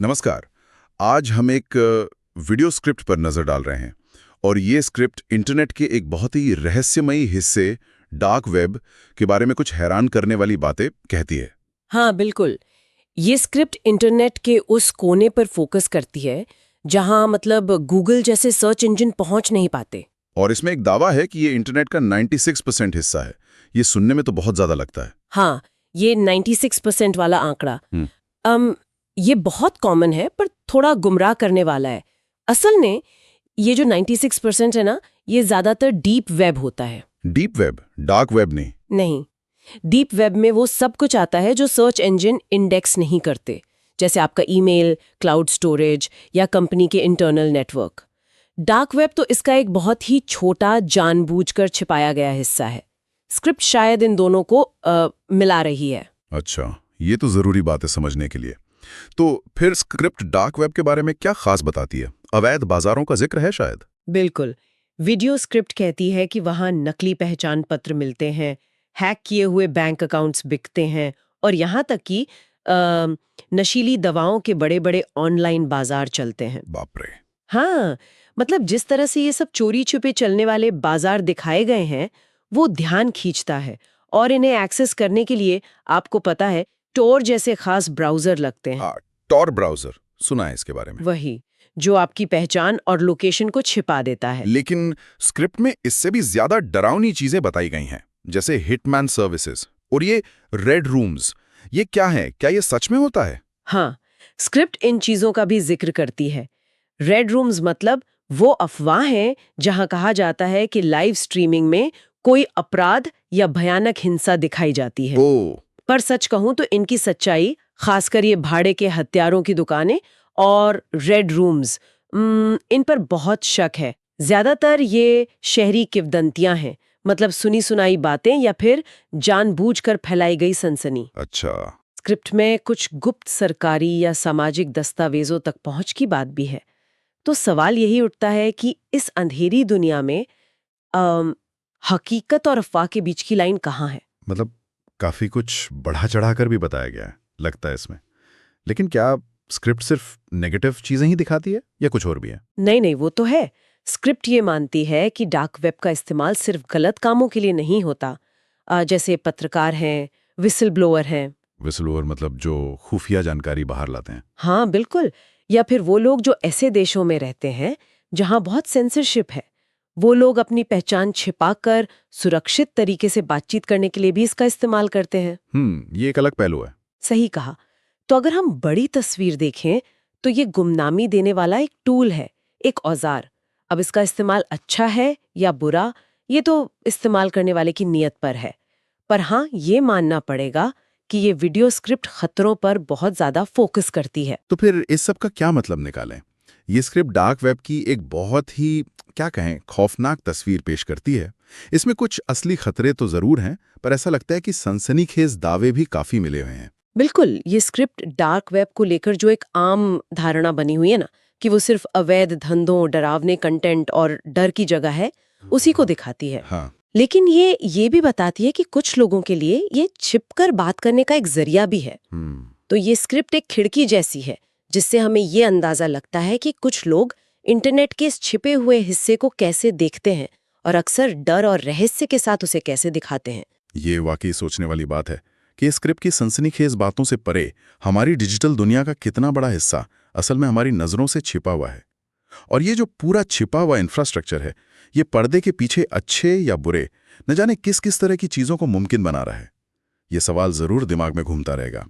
नमस्कार। आज हम एक वीडियो स्क्रिप्ट पर नजर डाल रहे हैं और ये स्क्रिप्ट इंटरनेट के एक बहुत ही रहस्यमयी हिस्से डार्क वेब के बारे में कुछ हैरान करने वाली बातें कहती है। हाँ बिल्कुल। ये स्क्रिप्ट इंटरनेट के उस कोने पर फोकस करती है जहाँ मतलब गूगल जैसे सर्च इंजन पहुंच नहीं पाते। और इसमें एक दावा है कि ये इंटरनेट का 96% हिस्सा है। ये सुनने में तो बहुत ज्यादा लगता है। हाँ, ये 96% वाला आंकड़ा ये बहुत कॉमन है पर थोड़ा गुमराह करने वाला है। असल में ये जो 96% है ना, ये ज्यादातर डीप वेब होता है। डीप वेब, डार्क वेब नहीं? नहीं, डीप वेब में वो सब कुछ आता है जो सर्च इंजन इंडेक्स नहीं करते, जैसे आपका ईमेल, क्लाउड स्टोरेज या कंपनी के इंटरनल नेटवर्क। डार्क वेब तो इसका एक बहुत ही छोटा जानबूझकर छिपाया गया हिस्सा है। स्क्रिप्ट शायद इन दोनों को मिला रही है। अच्छा, ये तो जरूरी बात है समझने के लिए। तो फिर स्क्रिप्ट डार्क वेब के बारे में क्या खास बताती है? अवैध बाजारों का जिक्र है शायद? बिल्कुल। वीडियो स्क्रिप्ट कहती है कि वहां नकली पहचान पत्र मिलते हैं, हैक किए हुए बैंक अकाउंट्स बिकते हैं और यहाँ तक कि नशीली दवाओं के बड़े बड़े ऑनलाइन बाजार चलते हैं। बाप रे। हाँ, मतलब जिस तरह से ये सब चोरी छुपे चलने वाले बाजार दिखाए गए हैं, वो ध्यान खींचता है और इन्हें एक्सेस करने के लिए आपको पता है टोर जैसे खास ब्राउजर लगते हैं। टॉर ब्राउजर, सुना है इसके बारे में। वही, जो आपकी पहचान और लोकेशन को छिपा देता है। लेकिन स्क्रिप्ट में इससे भी ज्यादा डरावनी चीजें बताई गई हैं, जैसे हिटमैन सर्विसेज और ये रेड रूम्स। ये क्या है? क्या ये सच में होता है? हाँ, स्क्रिप्ट इन चीजों का भी जिक्र करती है। रेड रूम्स मतलब वो अफवाह हैं जहां कहा जाता है कि लाइव स्ट्रीमिंग में कोई अपराध या भयानक हिंसा दिखाई जाती है। पर सच कहूं तो इनकी सच्चाई, खासकर ये भाड़े के हथियारों की दुकानें और रेड रूम्स, इन पर बहुत शक है। ज्यादातर ये शहरी किंवदंतियां हैं, मतलब सुनी सुनाई बातें या फिर जानबूझकर फैलाई गई सनसनी। अच्छा। स्क्रिप्ट में कुछ गुप्त सरकारी या सामाजिक दस्तावेजों तक पहुंच की बात भी है। तो सवाल यही उठता है कि इस अंधेरी दुनिया में हकीकत और अफवाह के बीच की लाइन कहाँ है? मतलब काफी कुछ बढ़ा चढ़ाकर भी बताया गया है लगता है इसमें। लेकिन क्या स्क्रिप्ट सिर्फ नेगेटिव चीजें ही दिखाती है या कुछ और भी है? नहीं नहीं, वो तो है। स्क्रिप्ट ये मानती है कि डार्क वेब का इस्तेमाल सिर्फ गलत कामों के लिए नहीं होता। जैसे पत्रकार हैं, विसल ब्लोअर हैं। विसल ब्लोअर मतलब जो खुफिया जानकारी बाहर लाते हैं? हाँ बिल्कुल। या फिर वो लोग जो ऐसे देशों में रहते हैं जहां बहुत सेंसरशिप है, वो लोग अपनी पहचान छिपाकर सुरक्षित तरीके से बातचीत करने के लिए भी इसका इस्तेमाल करते हैं। ये एक अलग पहलू है। सही कहा। तो अगर हम बड़ी तस्वीर देखें तो ये गुमनामी देने वाला एक टूल है, एक औजार। अब इसका इस्तेमाल अच्छा है या बुरा, ये तो इस्तेमाल करने वाले की नीयत पर है। पर हाँ, ये मानना पड़ेगा कि ये वीडियो स्क्रिप्ट खतरों पर बहुत ज्यादा फोकस करती है। तो फिर इस सब का क्या मतलब निकालें? ये स्क्रिप्ट डार्क वेब की एक बहुत ही, क्या कहें, खौफनाक तस्वीर पेश करती है। इसमें कुछ असली खतरे तो जरूर हैं, पर ऐसा लगता है कि सनसनीखेज दावे भी काफी मिले हुए हैं। बिल्कुल, ये स्क्रिप्ट डार्क वेब को लेकर जो एक आम धारणा बनी हुई है ना, कि वो सिर्फ अवैध धंधों, डरावने कंटेंट और डर की जगह है, उसी को दिखाती है। हाँ। लेकिन ये भी बताती है कि कुछ लोगों के लिए ये छिपकर बात करने का एक जरिया भी है। तो ये स्क्रिप्ट एक खिड़की जैसी है, जिससे हमें ये अंदाजा लगता है कि कुछ लोग इंटरनेट के इस छिपे हुए हिस्से को कैसे देखते हैं और अक्सर डर और रहस्य के साथ उसे कैसे दिखाते हैं। ये वाकई सोचने वाली बात है कि इस स्क्रिप्ट की सनसनीखेज बातों से परे हमारी डिजिटल दुनिया का कितना बड़ा हिस्सा असल में हमारी नजरों से छिपा हुआ है। और ये जो पूरा छिपा हुआ इंफ्रास्ट्रक्चर है, ये पर्दे के पीछे अच्छे या बुरे न जाने किस किस तरह की चीजों को मुमकिन बना रहा है। ये सवाल जरूर दिमाग में घूमता रहेगा।